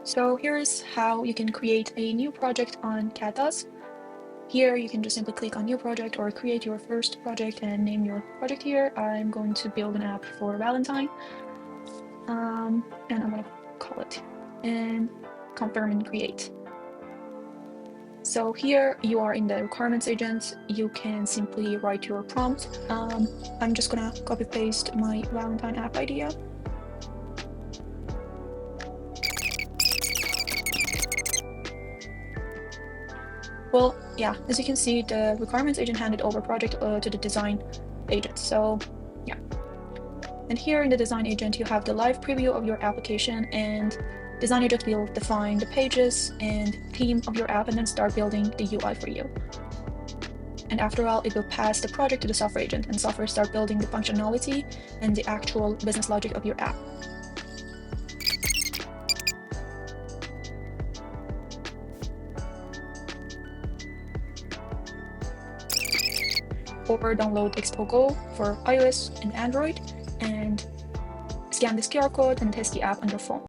So here's how you can create a new project on CatDoes. Here you can just simply click on new project or create your first project and name your project here. I'm going to build an app for Valentine, and I'm going to call it and confirm and create. So here you are in the requirements agent. You can simply write your prompt. I'm just gonna copy paste my Valentine app idea. Well, yeah, as you can see, the requirements agent handed over project to the design agent. So yeah. And here in the design agent, you have the live preview of your application, and design agent will define the pages and theme of your app and then start building the UI for you. And after all, it will pass the project to the software agent, and software start building the functionality and the actual business logic of your app. Or download Xpogo for iOS and Android and scan this QR code and test the app on your phone.